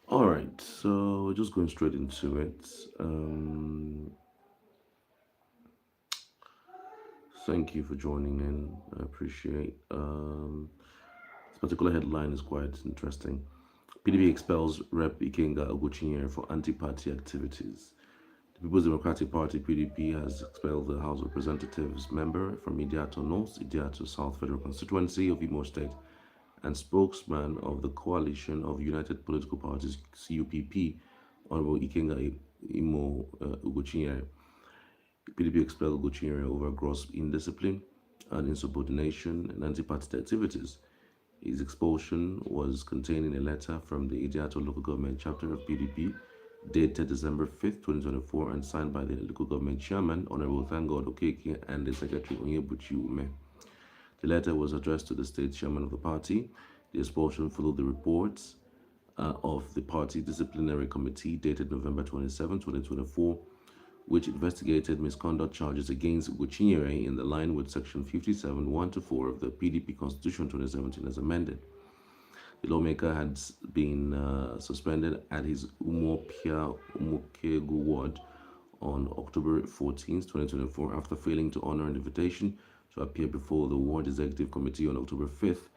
All right, so we're just going straight into it. Thank you for joining in. I appreciate. This particular headline is quite interesting. PDP expels Rep Ikenga Ugochinyere for anti-party activities. The People's Democratic Party (PDP) has expelled the House of Representatives member from Idiato North, Idiato South Federal Constituency of Imo State, and spokesman of the Coalition of United Political Parties (CUPP), Honorable Ikenga Imo Ugochinyere. PDP expelled Ugochinyere over gross indiscipline and insubordination and anti-party activities. His expulsion was contained in a letter from the Idiato local government chapter of PDP dated December 5th, 2024, and signed by the local government chairman, Honorable Thangod Okeke, and the secretary, Onyebuchi Ume. The letter was addressed to the state chairman of the party. The expulsion followed the reports of the party disciplinary committee dated November 27, 2024, which investigated misconduct charges against Ugochinyere in the line with Section 57, 1 to 4 of the PDP Constitution 2017 as amended. The lawmaker had been suspended at his Umopia Umukegu ward on October 14, 2024, after failing to honor an invitation to appear before the ward executive committee on October 5th,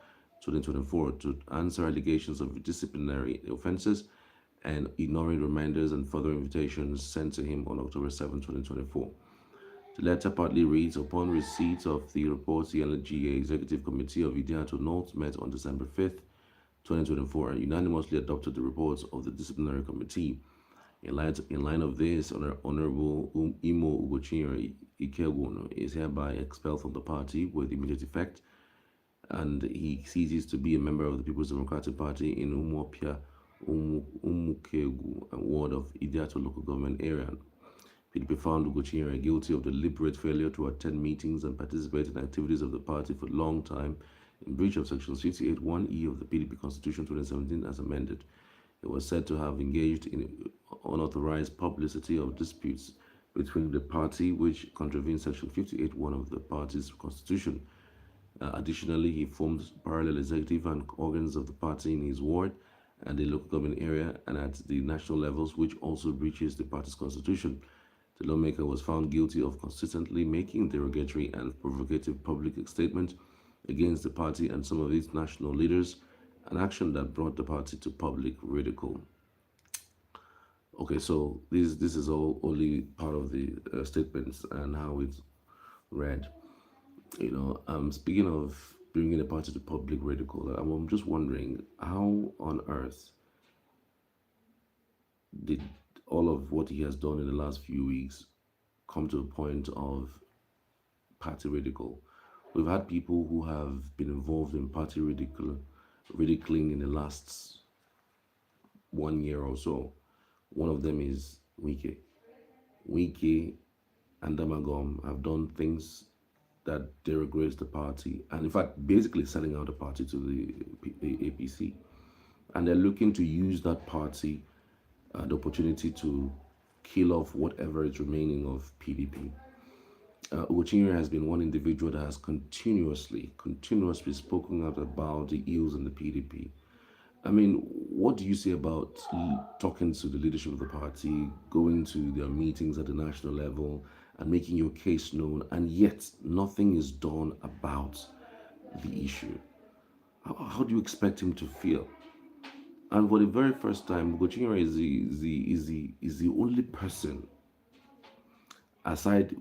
2024, to answer allegations of disciplinary offenses and ignoring reminders and further invitations sent to him on October 7, 2024. The letter partly reads, upon receipt of the report, the LGA Executive Committee of Idiato North met on December 5th, 2024, and unanimously adopted the reports of the disciplinary committee. In line of this, Honorable Imo Ugochinyere Ikewono is hereby expelled from the party with immediate effect, and he ceases to be a member of the People's Democratic Party in Umuopia Umukegu ward of Idiato local government area. PDP found Ugochinyere guilty of deliberate failure to attend meetings and participate in activities of the party for a long time, in breach of Section 58(1)(e) of the PDP Constitution 2017 as amended. It was said to have engaged in unauthorized publicity of disputes between the party, which contravenes Section 58(1) of the party's constitution. Additionally, he formed parallel executive and organs of the party in his ward and the local government area and at the national levels, which also breaches the party's constitution. The lawmaker was found guilty of consistently making derogatory and provocative public statements against the party and some of its national leaders, an action that brought the party to public ridicule. Okay, so this is all only part of the statements and how it's read. Speaking of bringing the party to public ridicule, I'm just wondering how on earth did all of what he has done in the last few weeks come to a point of party ridicule. We've had people who have been involved in party ridiculing in the last 1 year or so. One of them is Wike. Wike and Damagom have done things that derogates the party, and in fact, basically selling out the party to the APC. And they're looking to use that party, the opportunity to kill off whatever is remaining of PDP. Ugochinyere has been one individual that has continuously spoken out about the ills in the PDP. I mean, what do you say about talking to the leadership of the party, going to their meetings at the national level, and making your case known, and yet nothing is done about the issue? How do you expect him to feel? And for the very first time, Ugochinyere is the only person, aside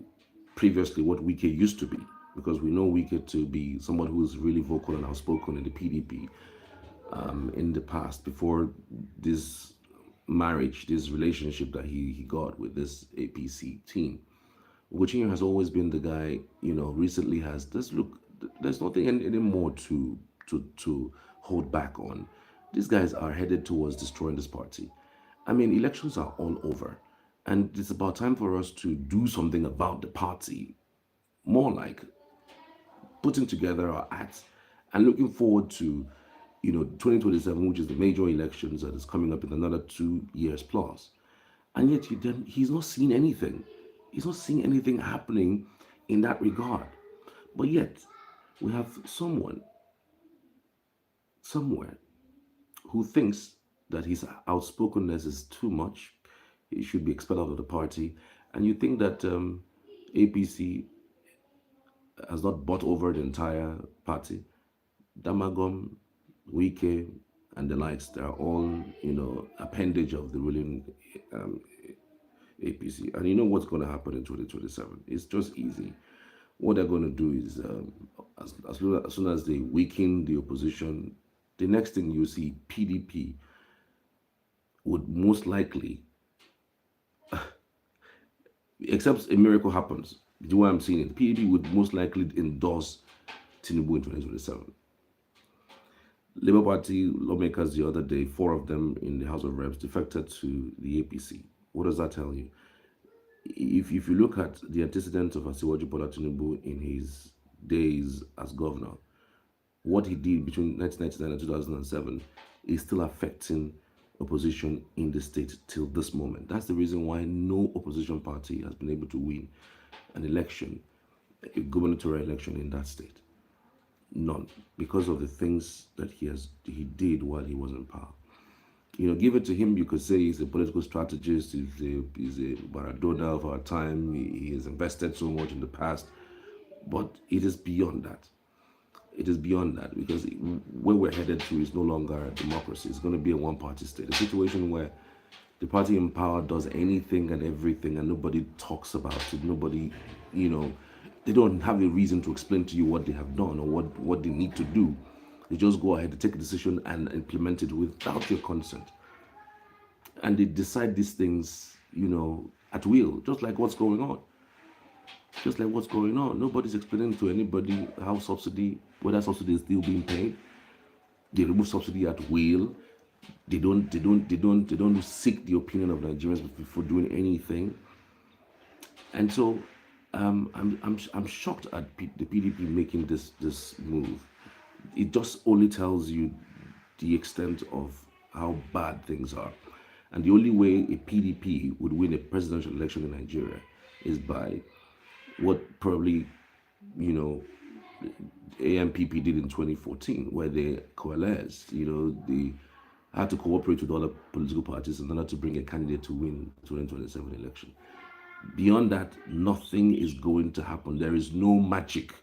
previously what Wike used to be, because we know Wike to be someone who is really vocal and outspoken in the PDP in the past, before this marriage, this relationship that he got with this APC team. Ugochinyere has always been the guy, recently has this look, there's nothing anymore to hold back on. These guys are headed towards destroying this party. I mean, elections are all over, and it's about time for us to do something about the party. More like putting together our acts and looking forward to 2027, which is the major elections that is coming up in another 2 years plus. And yet he's not seeing anything. He's not seeing anything happening in that regard. But yet we have someone somewhere who thinks that his outspokenness is too much. He should be expelled out of the party. And you think that APC has not bought over the entire party. Damagom, Wike, and the likes, they are all, appendage of the ruling um, APC. And you know what's going to happen in 2027? It's just easy. What they're going to do is, as soon as they weaken the opposition, the next thing you see, PDP would most likely, except a miracle happens, the way I'm seeing it, PDP would most likely endorse Tinubu in 2027. Labour Party lawmakers the other day, 4 of them in the House of Reps, defected to the APC. What does that tell you? If you look at the antecedents of Asiwaju Bola Tinubu in his days as governor, what he did between 1999 and 2007 is still affecting opposition in the state till this moment. That's the reason why no opposition party has been able to win an election, a gubernatorial election in that state. None, because of the things that he did while he was in power. Give it to him, you could say he's a political strategist, he's a Maradona of our time, he has invested so much in the past, but it is beyond that. It is beyond that, because where we're headed to is no longer a democracy. It's going to be a one-party state, a situation where the party in power does anything and everything and nobody talks about it. Nobody, they don't have a reason to explain to you what they have done or what they need to do. They just go ahead and take a decision and implement it without your consent. And they decide these things, at will, just like what's going on. Just like what's going on. Nobody's explaining to anybody how whether subsidy is still being paid. They remove subsidy at will. They don't seek the opinion of Nigerians before doing anything. And so I'm shocked at the PDP making this move. It just only tells you the extent of how bad things are. And the only way a PDP would win a presidential election in Nigeria is by what probably, AMPP did in 2014, where they coalesced. They had to cooperate with other political parties in order to bring a candidate to win the 2027 election. Beyond that, nothing is going to happen. There is no magic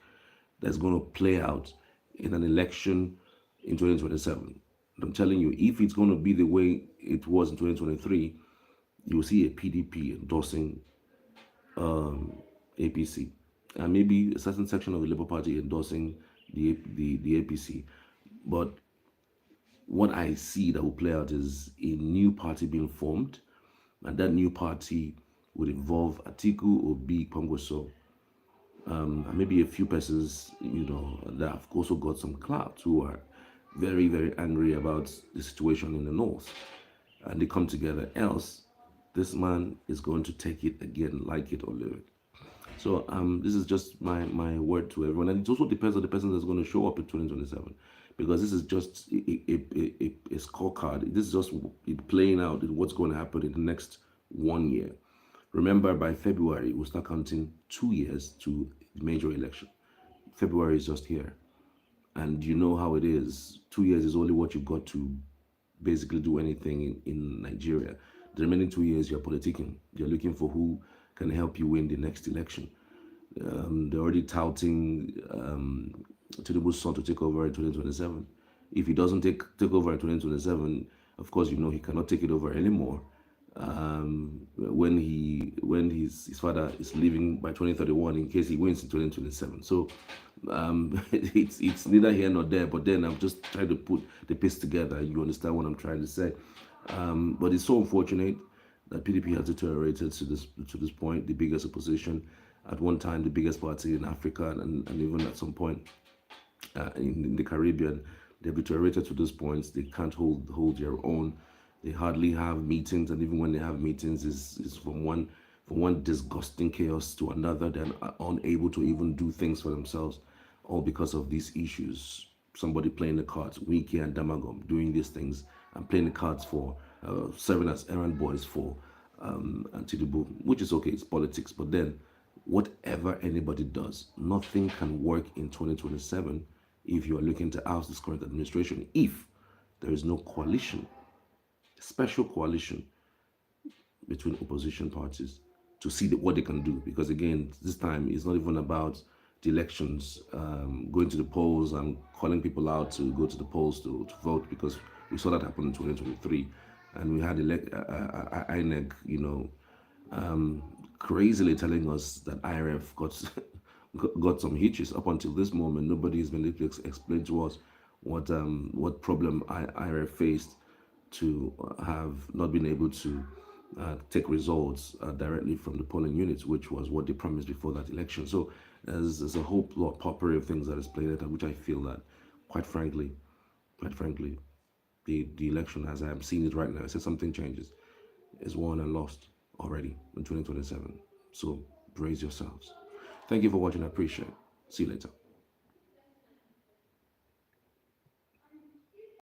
that's going to play out in an election in 2027. I'm telling you, if it's going to be the way it was in 2023, you will see a PDP endorsing APC, and maybe a certain section of the Labour Party endorsing the APC. But what I see that will play out is a new party being formed, and that new party would involve Atiku, Obi, Kongwoso, and maybe a few persons, that have also got some clout, who are very, very angry about the situation in the north, and they come together. Else, this man is going to take it again, like it or leave it. So this is just my word to everyone, and it also depends on the person that's going to show up in 2027, because this is just a scorecard. This is just playing out what's going to happen in the next 1 year. Remember, by February, we'll start counting 2 years to the major election. February is just here. And you know how it is. 2 years is only what you've got to basically do anything in Nigeria. The remaining 2 years, you're politicking. You're looking for who can help you win the next election. They're already touting Tinubu's son to take over in 2027. If he doesn't take over in 2027, of course, he cannot take it over anymore. When his father is leaving by 2031, in case he wins in 2027. So it's neither here nor there, but then I'm just trying to put the piece together. You understand what I'm trying to say? But it's so unfortunate that PDP has deteriorated to this point. The biggest opposition, at one time the biggest party in Africa, and even at some point in the Caribbean, they've deteriorated to this point. They can't hold their own. They hardly have meetings, and even when they have meetings, is from one disgusting chaos to another. They're unable to even do things for themselves, all because of these issues. Somebody playing the cards, Wiki and Damagom, doing these things and playing the cards for serving as errand boys for Antidubu, which is okay, it's politics. But then, whatever anybody does, nothing can work in 2027 if you are looking to oust this current administration, if there is no coalition, special coalition between opposition parties to see what they can do. Because again, this time it's not even about the elections, going to the polls and calling people out to go to the polls to vote, because we saw that happen in 2023, and we had INEC, crazily telling us that IRF got some hitches. Up until this moment, nobody has been able to explain to us what problem IRF faced to have not been able to take results directly from the polling units, which was what they promised before that election. So there's a whole lot potpourri of things that is played out, which I feel that, quite frankly, the election, as I am seeing it right now, I said something changes, is won and lost already in 2027. So brace yourselves. Thank you for watching. I appreciate it. See you later.